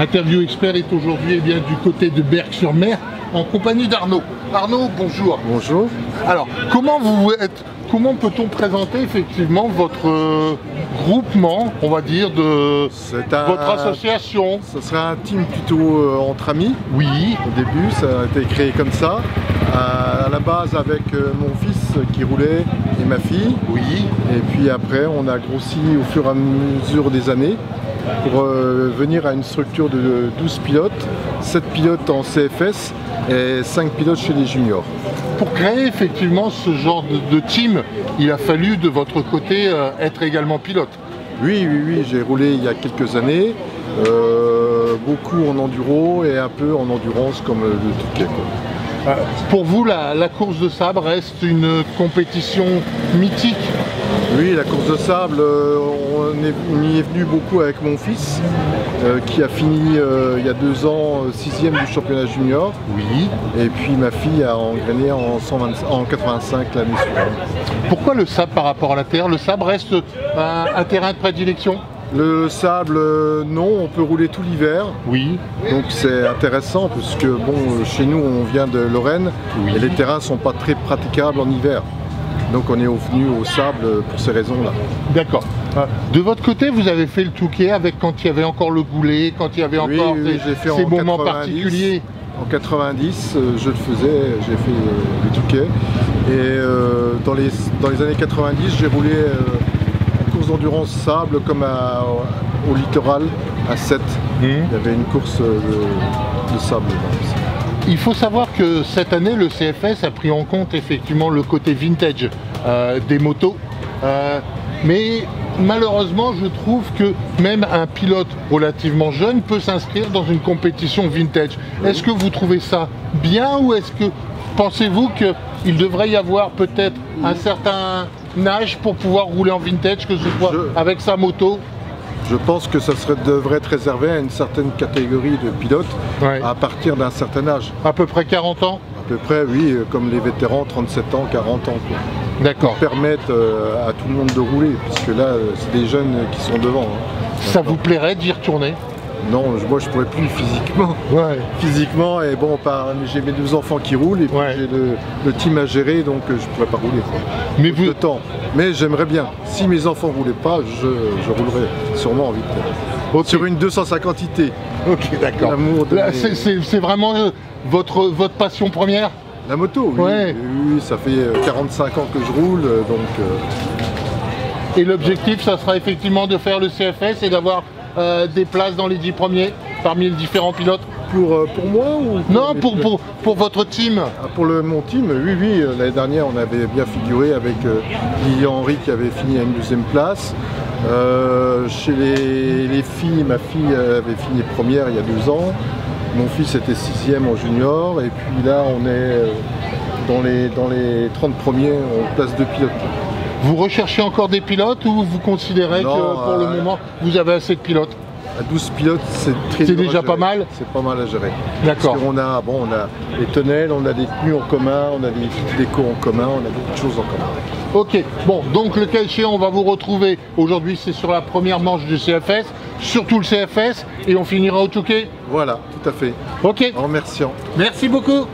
Interview Expert est aujourd'hui du côté de Berck-sur-Mer en compagnie d'Arnaud. Arnaud, bonjour. Bonjour. Alors, comment peut-on présenter effectivement votre groupement, on va dire, de votre association? Ce sera un team plutôt entre amis. Oui. Au début, ça a été créé comme ça. À la base avec mon fils qui roulait et ma fille. Oui. Et puis après, on a grossi au fur et à mesure des années pour venir à une structure de 12 pilotes, 7 pilotes en CFS et 5 pilotes chez les juniors. Pour créer effectivement ce genre de team, il a fallu de votre côté être également pilote. Oui, j'ai roulé il y a quelques années, beaucoup en enduro et un peu en endurance comme le Touquet. Pour vous, la course de sabre reste une compétition mythique? Oui, la course de sable, on y est venu beaucoup avec mon fils qui a fini il y a 2 ans 6e du championnat junior. Oui. Et puis ma fille a engrainé en 85 l'année suivante. Pourquoi le sable par rapport à la terre? Le sable reste un terrain de prédilection? Le sable, non, on peut rouler tout l'hiver. Oui. Donc c'est intéressant parce que bon, chez nous on vient de Lorraine et les terrains ne sont pas très praticables en hiver. Donc on est venu au sable pour ces raisons-là. D'accord. De votre côté, vous avez fait le Touquet avec quand il y avait encore le goulet, quand il y avait encore ces moments particuliers? En 90, je le faisais, j'ai fait le Touquet. Et dans les années 90, j'ai roulé en course d'endurance sable comme au littoral à 7. Il y avait une course de sable. Il faut savoir que cette année, le CFS a pris en compte effectivement le côté vintage des motos. Mais malheureusement, je trouve que même un pilote relativement jeune peut s'inscrire dans une compétition vintage. Est-ce que vous trouvez ça bien ou est-ce que pensez-vous qu'il devrait y avoir peut-être un certain âge pour pouvoir rouler en vintage, que ce soit avec sa moto? Je pense que ça devrait être réservé à une certaine catégorie de pilotes à partir d'un certain âge. À peu près 40 ans? À peu près, oui, comme les vétérans, 37 ans, 40 ans. D'accord. Pour permettre à tout le monde de rouler, puisque là, c'est des jeunes qui sont devant. Ça vous plairait d'y retourner? Non, moi je pourrais plus physiquement. Physiquement, et bon, j'ai mes 2 enfants qui roulent et puis j'ai le team à gérer, donc je pourrais pas rouler. Mais vous... le temps. Mais j'aimerais bien. Si mes enfants roulaient pas, je roulerais sûrement en vitesse. Sur une 250 IT. Ok, d'accord. C'est vraiment votre passion première? La moto, oui. Oui, ça fait 45 ans que je roule, donc... Et l'objectif, ça sera effectivement de faire le CFS et d'avoir des places dans les 10 premiers parmi les différents pilotes? Pour moi ou non, pour votre team. Pour mon team, oui. L'année dernière, on avait bien figuré avec Lilian Henry qui avait fini à une 12e place. Chez les filles, ma fille avait fini première il y a 2 ans. Mon fils était 6e en junior. Et puis là, on est dans les 30 premiers en place de pilote. Vous recherchez encore des pilotes ou vous considérez que pour le moment, vous avez assez de pilotes? À 12 pilotes, c'est déjà pas mal? C'est pas mal à gérer. D'accord. Parce qu'on a les tonnelles, on a des tenues en commun, on a des décos en commun, on a beaucoup de choses en commun. Ok, bon, donc le cas échéant, on va vous retrouver. Aujourd'hui, c'est sur la première manche du CFS, surtout le CFS, et on finira au Touquet. Voilà, tout à fait. Ok. En remerciant. Merci beaucoup.